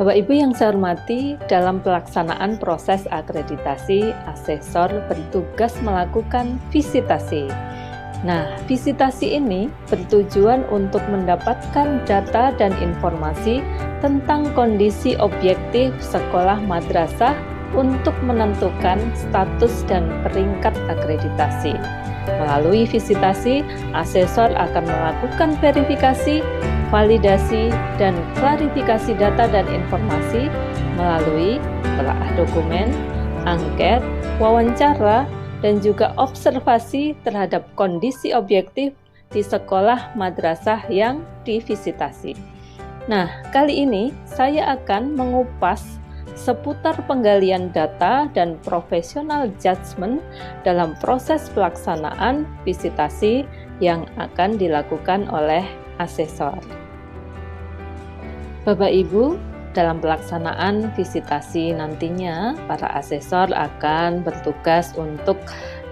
Bapak Ibu yang saya hormati, dalam pelaksanaan proses akreditasi, asesor bertugas melakukan visitasi. Nah, visitasi ini bertujuan untuk mendapatkan data dan informasi tentang kondisi objektif sekolah madrasah untuk menentukan status dan peringkat akreditasi. Melalui visitasi, asesor akan melakukan verifikasi, validasi, dan klarifikasi data dan informasi melalui telaah dokumen, angket, wawancara, dan juga observasi terhadap kondisi objektif di sekolah madrasah yang divisitasi. Nah, kali ini saya akan mengupas seputar penggalian data dan professional judgment dalam proses pelaksanaan visitasi yang akan dilakukan oleh asesor. Bapak Ibu, dalam pelaksanaan visitasi nantinya, para asesor akan bertugas untuk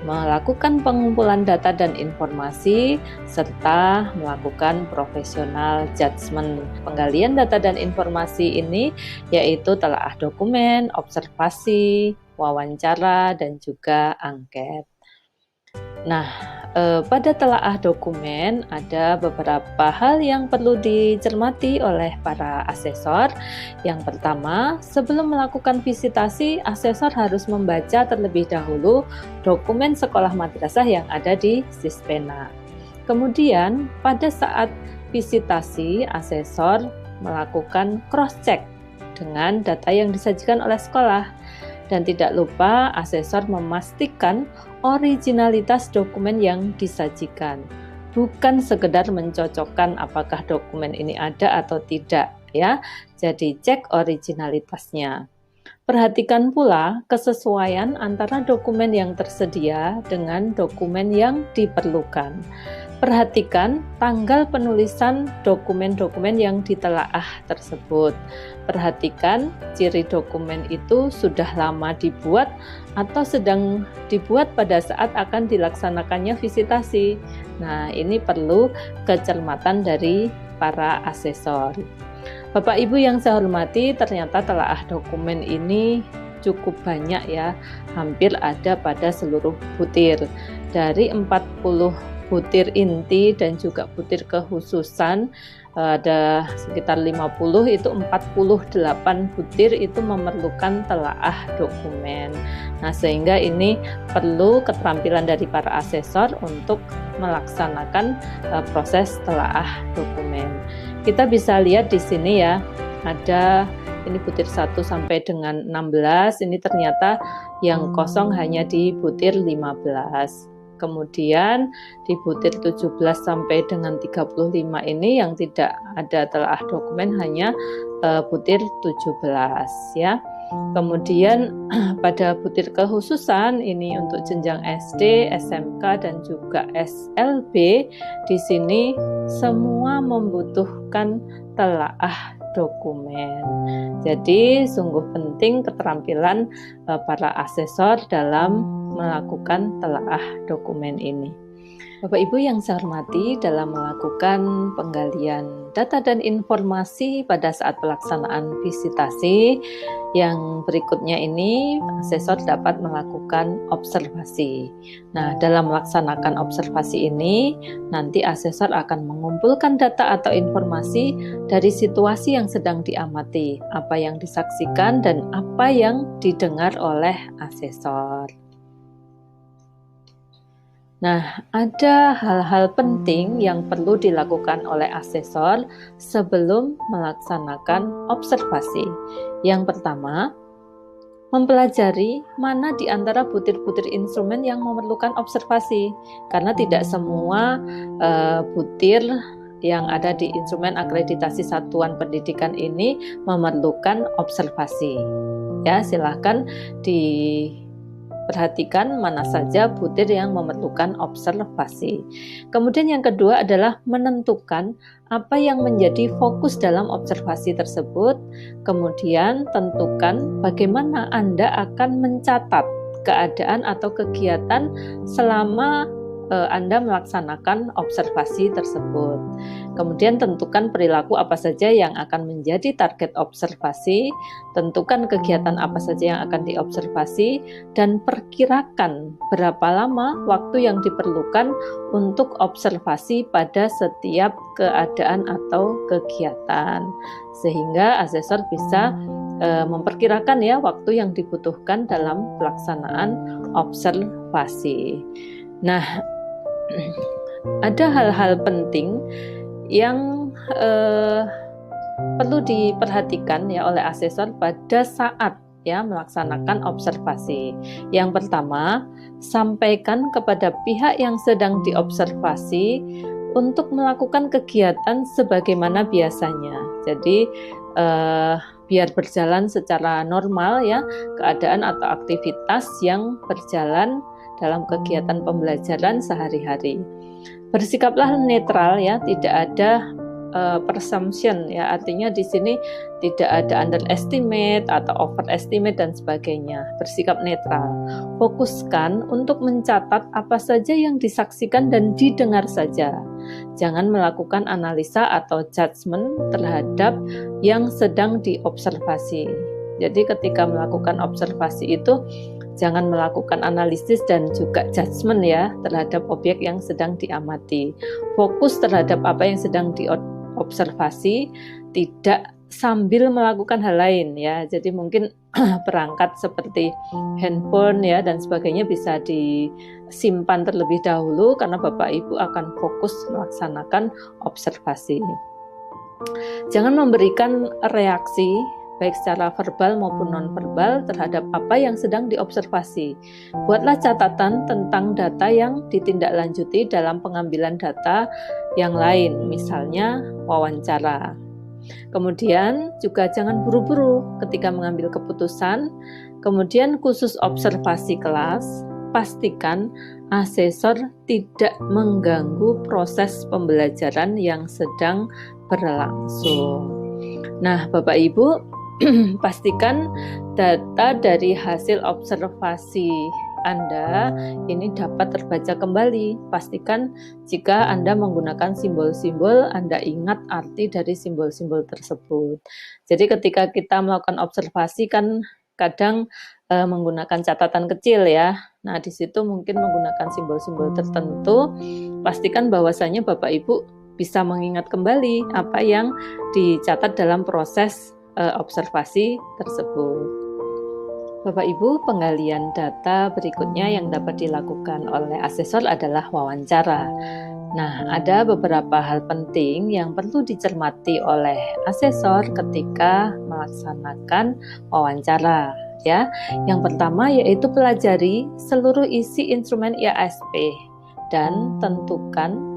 melakukan pengumpulan data dan informasi serta melakukan professional judgment. Penggalian data dan informasi ini yaitu telaah dokumen, observasi, wawancara, dan juga angket. Nah, pada telaah dokumen ada beberapa hal yang perlu dicermati oleh para asesor. Yang pertama, sebelum melakukan visitasi, asesor harus membaca terlebih dahulu dokumen sekolah madrasah yang ada di Sispena. Kemudian, pada saat visitasi, asesor melakukan cross-check dengan data yang disajikan oleh sekolah. Dan tidak lupa asesor memastikan originalitas dokumen yang disajikan. Bukan sekedar mencocokkan apakah dokumen ini ada atau tidak, ya. Jadi cek originalitasnya. Perhatikan pula kesesuaian antara dokumen yang tersedia dengan dokumen yang diperlukan. Perhatikan tanggal penulisan dokumen-dokumen yang ditelaah tersebut. Perhatikan ciri dokumen itu sudah lama dibuat atau sedang dibuat pada saat akan dilaksanakannya visitasi. Nah, ini perlu kecermatan dari para asesor. Bapak Ibu yang saya hormati, ternyata telaah dokumen ini cukup banyak ya, hampir ada pada seluruh butir. Dari 40 butir inti dan juga butir kekhususan, ada sekitar 50, itu 48 butir itu memerlukan telaah dokumen. Nah, sehingga ini perlu keterampilan dari para asesor untuk melaksanakan proses telaah dokumen. Kita bisa lihat di sini ya, ada ini butir 1 sampai dengan 16, ini ternyata yang kosong hanya di butir 15. Kemudian di butir 17 sampai dengan 35 ini yang tidak ada telaah dokumen hanya butir 17 ya. Kemudian pada butir kekhususan ini untuk jenjang SD, SMK dan juga SLB, di sini semua membutuhkan telaah dokumen. Jadi sungguh penting keterampilan para asesor dalam melakukan telaah dokumen ini. Bapak Ibu yang saya hormati, dalam melakukan penggalian data dan informasi pada saat pelaksanaan visitasi, yang berikutnya ini asesor dapat melakukan observasi. Nah, dalam melaksanakan observasi ini, nanti asesor akan mengumpulkan data atau informasi dari situasi yang sedang diamati, apa yang disaksikan dan apa yang didengar oleh asesor. Nah, ada hal-hal penting yang perlu dilakukan oleh asesor sebelum melaksanakan observasi. Yang pertama, mempelajari mana di antara butir-butir instrumen yang memerlukan observasi, karena tidak semua butir yang ada di instrumen akreditasi satuan pendidikan ini memerlukan observasi. Ya, silahkan perhatikan mana saja butir yang memerlukan observasi. Kemudian yang kedua adalah menentukan apa yang menjadi fokus dalam observasi tersebut. Kemudian tentukan bagaimana Anda akan mencatat keadaan atau kegiatan selama Anda melaksanakan observasi tersebut. Kemudian tentukan perilaku apa saja yang akan menjadi target observasi, tentukan kegiatan apa saja yang akan diobservasi, dan perkirakan berapa lama waktu yang diperlukan untuk observasi pada setiap keadaan atau kegiatan. Sehingga asesor bisa memperkirakan ya waktu yang dibutuhkan dalam pelaksanaan observasi. Nah, ada hal-hal penting yang perlu diperhatikan ya oleh asesor pada saat ya melaksanakan observasi. Yang pertama, sampaikan kepada pihak yang sedang diobservasi untuk melakukan kegiatan sebagaimana biasanya. Jadi biar berjalan secara normal ya keadaan atau aktivitas yang berjalan dalam kegiatan pembelajaran sehari-hari. Bersikaplah netral ya, tidak ada presumption ya, artinya di sini tidak ada underestimate atau overestimate dan sebagainya. Bersikap netral. Fokuskan untuk mencatat apa saja yang disaksikan dan didengar saja. Jangan melakukan analisa atau judgement terhadap yang sedang diobservasi. Jadi ketika melakukan observasi itu jangan melakukan analisis dan juga judgement ya terhadap objek yang sedang diamati. Fokus terhadap apa yang sedang diobservasi, tidak sambil melakukan hal lain ya. Jadi mungkin perangkat seperti handphone ya dan sebagainya bisa disimpan terlebih dahulu karena Bapak Ibu akan fokus melaksanakan observasi. Jangan memberikan reaksi baik secara verbal maupun non-verbal terhadap apa yang sedang diobservasi. Buatlah catatan tentang data yang ditindaklanjuti dalam pengambilan data yang lain, misalnya wawancara. Kemudian juga jangan buru-buru ketika mengambil keputusan. Kemudian khusus observasi kelas, pastikan asesor tidak mengganggu proses pembelajaran yang sedang berlangsung. Nah, Bapak Ibu, pastikan data dari hasil observasi Anda ini dapat terbaca kembali. Pastikan jika Anda menggunakan simbol-simbol, Anda ingat arti dari simbol-simbol tersebut. Jadi ketika kita melakukan observasi kan kadang menggunakan catatan kecil ya. Nah, di situ mungkin menggunakan simbol-simbol tertentu. Pastikan bahwasanya Bapak Ibu bisa mengingat kembali apa yang dicatat dalam proses observasi tersebut. Bapak Ibu, penggalian data berikutnya yang dapat dilakukan oleh asesor adalah wawancara. Nah, ada beberapa hal penting yang perlu dicermati oleh asesor ketika melaksanakan wawancara ya. Yang pertama yaitu pelajari seluruh isi instrumen IASP dan tentukan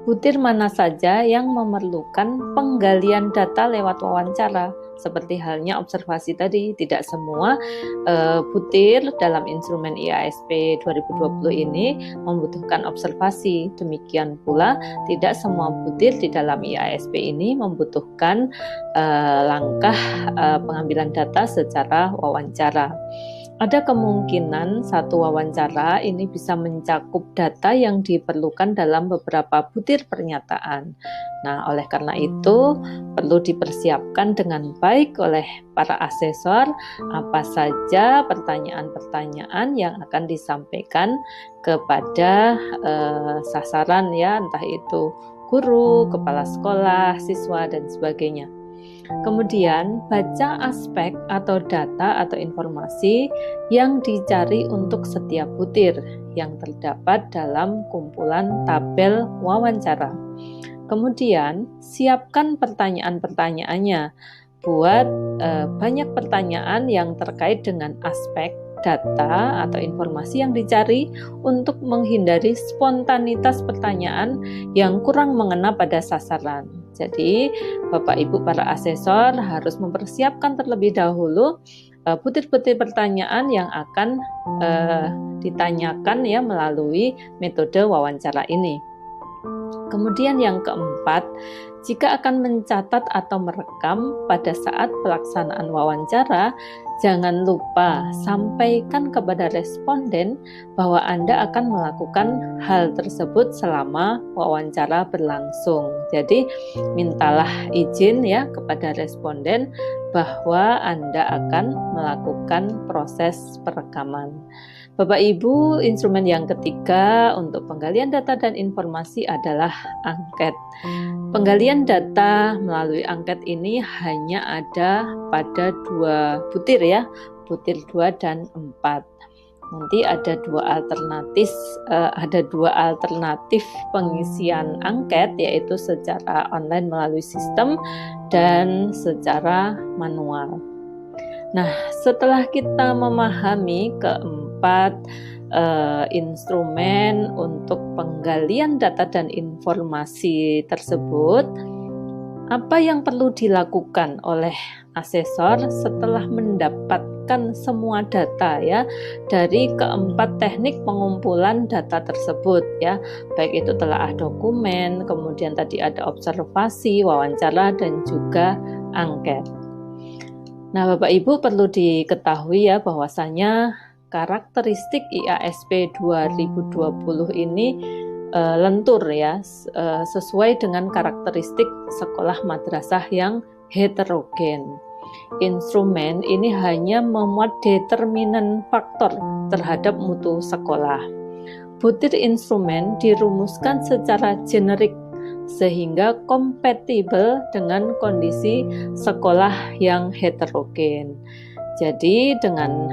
butir mana saja yang memerlukan penggalian data lewat wawancara. Seperti halnya observasi tadi, tidak semua butir dalam instrumen IASP 2020 ini membutuhkan observasi. Demikian pula, tidak semua butir di dalam IASP ini membutuhkan langkah pengambilan data secara wawancara. Ada kemungkinan satu wawancara ini bisa mencakup data yang diperlukan dalam beberapa butir pernyataan. Nah, oleh karena itu perlu dipersiapkan dengan baik oleh para asesor apa saja pertanyaan-pertanyaan yang akan disampaikan kepada sasaran ya, entah itu guru, kepala sekolah, siswa dan sebagainya. Kemudian baca aspek atau data atau informasi yang dicari untuk setiap butir yang terdapat dalam kumpulan tabel wawancara. Kemudian siapkan pertanyaan-pertanyaannya. Buat banyak pertanyaan yang terkait dengan aspek data atau informasi yang dicari untuk menghindari spontanitas pertanyaan yang kurang mengena pada sasaran. Jadi, Bapak Ibu para asesor harus mempersiapkan terlebih dahulu butir-butir pertanyaan yang akan ditanyakan ya melalui metode wawancara ini. Kemudian yang keempat, jika akan mencatat atau merekam pada saat pelaksanaan wawancara, Jangan lupa sampaikan kepada responden bahwa Anda akan melakukan hal tersebut selama wawancara berlangsung. Jadi mintalah izin ya kepada responden bahwa Anda akan melakukan proses perekaman. Bapak Ibu, instrumen yang ketiga untuk penggalian data dan informasi adalah angket. Penggalian data melalui angket ini hanya ada pada 2 butir ya, butir 2 dan 4. Nanti ada dua alternatif pengisian angket, yaitu secara online melalui sistem dan secara manual. Nah, setelah kita memahami keempat instrumen untuk penggalian data dan informasi tersebut, apa yang perlu dilakukan oleh asesor setelah mendapatkan semua data ya dari keempat teknik pengumpulan data tersebut ya, baik itu telaah dokumen, kemudian tadi ada observasi, wawancara, dan juga angket. Nah, Bapak Ibu perlu diketahui ya bahwasanya karakteristik IASP 2020 ini lentur ya, sesuai dengan karakteristik sekolah madrasah yang heterogen. Instrumen ini hanya memuat determinan faktor terhadap mutu sekolah. Butir instrumen dirumuskan secara generik sehingga kompatibel dengan kondisi sekolah yang heterogen. Jadi dengan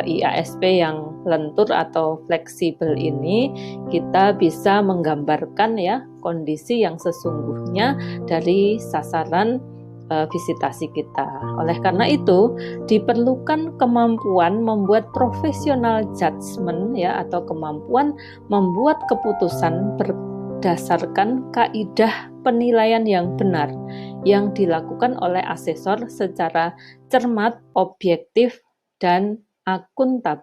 IASP yang lentur atau fleksibel ini kita bisa menggambarkan ya kondisi yang sesungguhnya dari sasaran visitasi kita. Oleh karena itu diperlukan kemampuan membuat professional judgment ya, atau kemampuan membuat keputusan berdasarkan kaidah penilaian yang benar yang dilakukan oleh asesor secara cermat, objektif, dan akuntabel.